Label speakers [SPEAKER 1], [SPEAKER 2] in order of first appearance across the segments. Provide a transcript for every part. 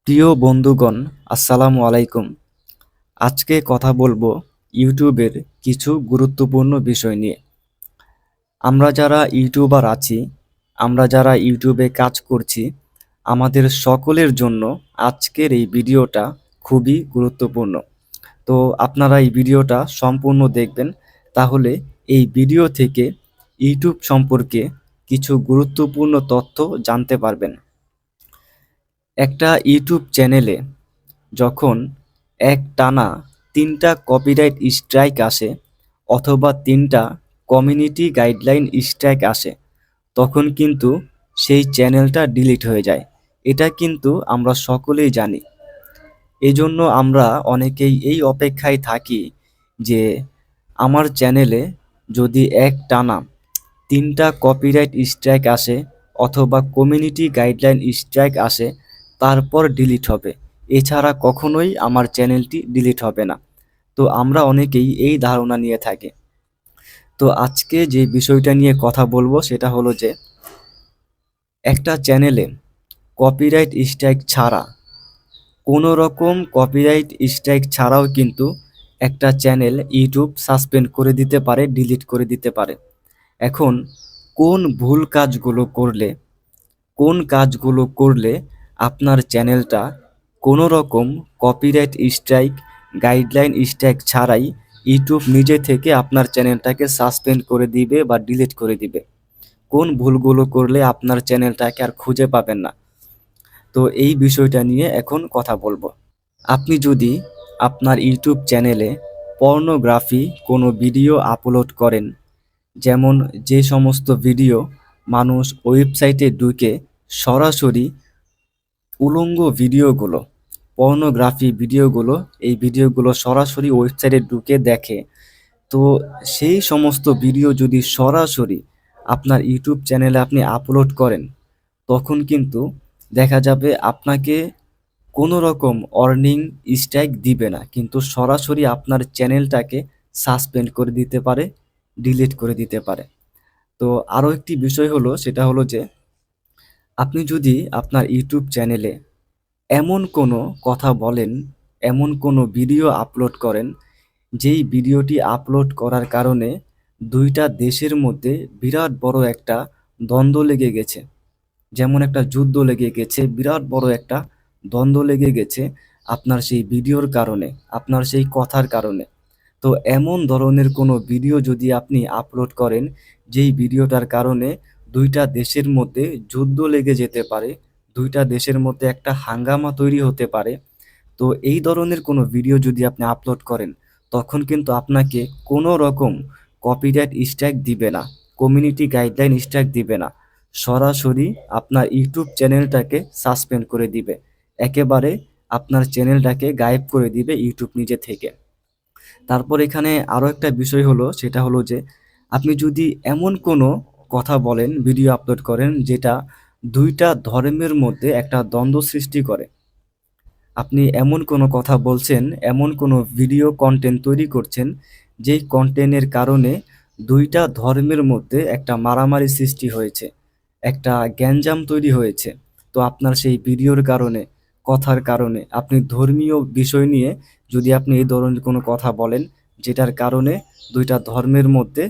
[SPEAKER 1] প্রিয় বন্ধুগণ, আসসালামু আলাইকুম। আজকে কথা বলবো ইউটিউবের কিছু গুরুত্বপূর্ণ বিষয় নিয়ে। আমরা যারা ইউটিউবার আছি, আমরা যারা ইউটিউবে কাজ করছি, আমাদের সকলের জন্য আজকের এই ভিডিওটা খুবই গুরুত্বপূর্ণ। তো আপনারা এই ভিডিওটা সম্পূর্ণ দেখবেন, তাহলে এই ভিডিও থেকে ইউটিউব সম্পর্কে কিছু গুরুত্বপূর্ণ তথ্য জানতে পারবেন। একটা ইউটিউব চ্যানেলে যখন একটানা ৩টা কপিরাইট স্ট্রাইক আসে অথবা ৩টা কমিউনিটি গাইডলাইন স্ট্রাইক আসে, তখন কিন্তু সেই চ্যানেলটা ডিলিট হয়ে যায়। এটা কিন্তু আমরা সকলেই জানি। এজন্য আমরা অনেকেই এই অপেক্ষায় থাকি যে আমার চ্যানেলে যদি একটানা ৩টা কপিরাইট স্ট্রাইক আসে অথবা কমিউনিটি গাইডলাইন স্ট্রাইক আসে, তারপর ডিলিট হবে। এছাড়া কখনোই আমার চ্যানেলটি ডিলিট হবে না। তো আমরা অনেকেই এই ধারণা নিয়ে থাকি। তো আজকে যে বিষয়টা নিয়ে কথা বলবো সেটা হলো যে একটা চ্যানেলে কপিরাইট স্ট্রাইক ছাড়া, কোনো রকম কপিরাইট স্ট্রাইক ছাড়াও কিন্তু একটা চ্যানেল ইউটিউব সাসপেন্ড করে দিতে পারে, ডিলিট করে দিতে পারে। এখন কোন ভুল কাজগুলো করলে, কোন কাজগুলো করলে আপনার চ্যানেলটা কোনো রকম কপিরাইট স্ট্রাইক, গাইডলাইন স্ট্রাইক ছাড়াই ইউটিউব নিজে থেকে আপনার চ্যানেলটাকে সাসপেন্ড করে দিবে বা ডিলিট করে দিবে? কোন ভুলগুলো করলে আপনার চ্যানেলটাকে আর খুঁজে পাবেন না? তো এই বিষয়টা নিয়ে এখন কথা বলবো। আপনি যদি আপনার ইউটিউব চ্যানেলে পর্নোগ্রাফি কোনো ভিডিও আপলোড করেন, যেমন যে সমস্ত ভিডিও মানুষ ওয়েবসাইটে ঢুকে সরাসরি উলঙ্গ ভিডিওগুলো, পর্নোগ্রাফি ভিডিওগুলো, এই ভিডিওগুলো সরাসরি ওয়েবসাইটে ঢুকে দেখে, তো সেই সমস্ত ভিডিও যদি সরাসরি আপনার ইউটিউব চ্যানেলে আপনি আপলোড করেন, তখন কিন্তু দেখা যাবে আপনাকে কোনো রকম ওয়ার্নিং স্ট্রাইক দিবে না, কিন্তু সরাসরি আপনার চ্যানেলটাকে সাসপেন্ড করে দিতে পারে, ডিলিট করে দিতে পারে। তো আরও একটি বিষয় হলো, সেটা হলো যে আপনি যদি আপনার ইউটিউব চ্যানেলে এমন কোনো কথা বলেন, এমন কোনো ভিডিও আপলোড করেন, যেই ভিডিওটি আপলোড করার কারণে ২টা দেশের মধ্যে বিরাট বড় একটা দ্বন্দ্ব লেগে গেছে। যেমন একটা যুদ্ধ লেগে গেছে, বিরাট বড় একটা দ্বন্দ্ব লেগে গেছে আপনার সেই ভিডিওর কারণে, আপনার সেই কথার কারণে। তো এমন ধরনের কোনো ভিডিও যদি আপনি আপলোড করেন, যেই ভিডিওটার কারণে ২টা দেশের মধ্যে যুদ্ধ লেগে যেতে পারে, ২টা দেশের মধ্যে একটা হাঙ্গামা তৈরি হতে পারে, তো এই ধরনের কোনো ভিডিও যদি আপনি আপলোড করেন, তখন কিন্তু আপনাকে কোনো রকম কপিরাইট স্ট্রাইক দিবে না, কমিউনিটি গাইডলাইন স্ট্রাইক দিবে না। সরাসরি আপনার ইউটিউব চ্যানেলটাকে সাসপেন্ড করে দিবে। একেবারে আপনার চ্যানেলটাকে গায়েব করে দিবে ইউটিউব নিজে থেকে। তারপর এখানে আরও একটা বিষয় হলো, সেটা হলো যে আপনি যদি এমন কোনো কথা বলেন, ভিডিও আপলোড করেন, যেটা ২টা ধর্মের মধ্যে একটা দ্বন্দ্ব সৃষ্টি করে, আপনি এমন কোনো কথা বলছেন, এমন কোনো ভিডিও কন্টেন্ট তৈরি করছেন, যেই কন্টেন্টের কারণে ২টা ধর্মের মধ্যে একটা মারামারি সৃষ্টি হয়েছে, একটা গ্যাঞ্জাম তৈরি হয়েছে। তো আপনার সেই ভিডিওর কারণে, কথার কারণে, আপনি ধর্মীয় বিষয় নিয়ে যদি আপনি এই ধরনের কোনো কথা বলেন, যেটার কারণে ২টা ধর্মের মধ্যে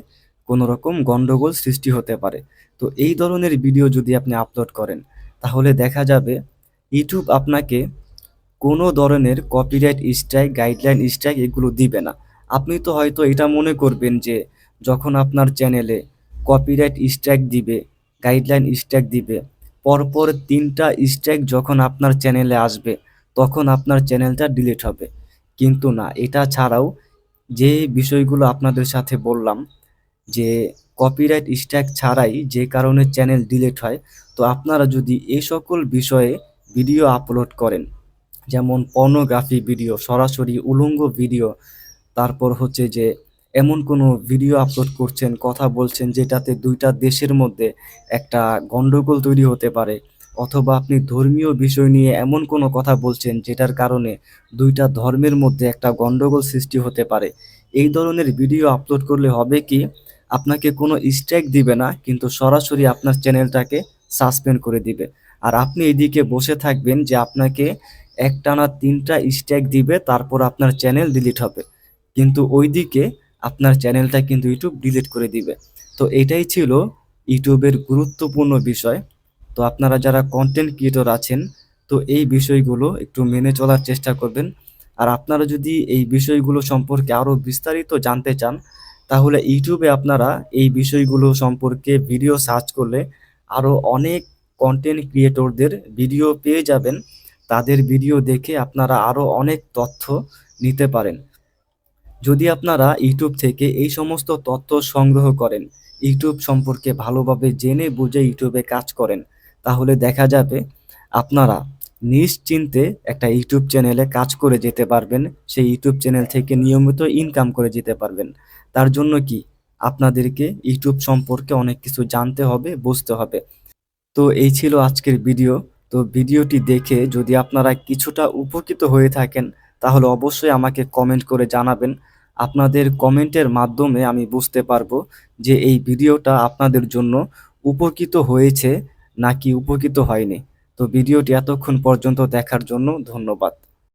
[SPEAKER 1] কোনো রকম গন্ডগোল সৃষ্টি হতে পারে, তো এই ধরনের ভিডিও যদি আপনি আপলোড করেন, তাহলে দেখা যাবে ইউটিউব আপনাকে কোনো ধরনের কপিরাইট স্ট্রাইক, গাইডলাইন স্ট্রাইক এগুলো দিবে না। আপনি তো হয়তো এটা মনে করবেন যে যখন আপনার চ্যানেলে কপিরাইট স্ট্রাইক দিবে, গাইডলাইন স্ট্রাইক দিবে, পরপর ৩টা স্ট্রাইক যখন আপনার চ্যানেলে আসবে, তখন আপনার চ্যানেলটা ডিলিট হবে। কিন্তু না, এটা ছাড়াও যে বিষয়গুলো আপনাদের সাথে বললাম, যে কপিরাইট স্ট্রাইক ছাড়াই যে কারণে চ্যানেল ডিলিট হয়, তো আপনারা যদি এই সকল বিষয়ে ভিডিও আপলোড করেন, যেমন পর্নোগ্রাফি ভিডিও, সরাসরি উলঙ্গ ভিডিও, তারপর হচ্ছে যে এমন কোনো ভিডিও আপলোড করছেন, কথা বলছেন, যেটাতে ২টা দেশের মধ্যে একটা গন্ডগোল তৈরি হতে পারে, অথবা আপনি ধর্মীয় বিষয় নিয়ে এমন কোনো কথা বলছেন, যেটার কারণে ২টা ধর্মের মধ্যে একটা গন্ডগোল সৃষ্টি হতে পারে, এই ধরনের ভিডিও আপলোড করলে হবে কি, আপনাকে কোনো স্ট্রাইক দিবে না, কিন্তু সরাসরি আপনার চ্যানেলটাকে সাসপেন্ড করে দিবে। আর আপনি এদিকে বসে থাকবেন যে আপনাকে একটানা 3টা স্ট্যাক দিবে, তারপর আপনার চ্যানেল ডিলিট হবে। কিন্তু ওইদিকে আপনার চ্যানেলটা কিন্তু ইউটিউব ডিলিট করে দিবে। তো এটাই ছিল ইউটিউবের গুরুত্বপূর্ণ বিষয়। তো আপনারা যারা কন্টেন্ট ক্রিয়েটর আছেন, তো এই বিষয়গুলো একটু মেনে চলার চেষ্টা করবেন। আর আপনারা যদি এই বিষয়গুলো সম্পর্কে আরও বিস্তারিত জানতে চান, তাহলে ইউটিউবে আপনারা এই বিষয়গুলো সম্পর্কে ভিডিও সার্চ করলে আরও অনেক কন্টেন্ট ক্রিয়েটরদের ভিডিও পেয়ে যাবেন। তাদের ভিডিও দেখে আপনারা আরও অনেক তথ্য নিতে পারেন। যদি আপনারা ইউটিউব থেকে এই সমস্ত তথ্য সংগ্রহ করেন, ইউটিউব সম্পর্কে ভালোভাবে জেনে বুঝে ইউটিউবে কাজ করেন, তাহলে দেখা যাবে আপনারা নিশ্চিন্তে একটা ইউটিউব চ্যানেলে কাজ করে যেতে পারবেন। সেই ইউটিউব চ্যানেল থেকে নিয়মিত ইনকাম করে যেতে পারবেন। তার জন্য কি আপনাদেরকে ইউটিউব সম্পর্কে অনেক কিছু জানতে হবে, বুঝতে হবে। তো এই ছিল আজকের ভিডিও। তো ভিডিওটি দেখে যদি আপনারা কিছুটা উপকৃত হয়ে থাকেন, তাহলে অবশ্যই আমাকে কমেন্ট করে জানাবেন। আপনাদের কমেন্টের মাধ্যমে আমি বুঝতে পারবো যে এই ভিডিওটা আপনাদের জন্য উপকৃত হয়েছে নাকি উপকৃত হয়নি। তো ভিডিওটি এতক্ষণ পর্যন্ত দেখার জন্য ধন্যবাদ।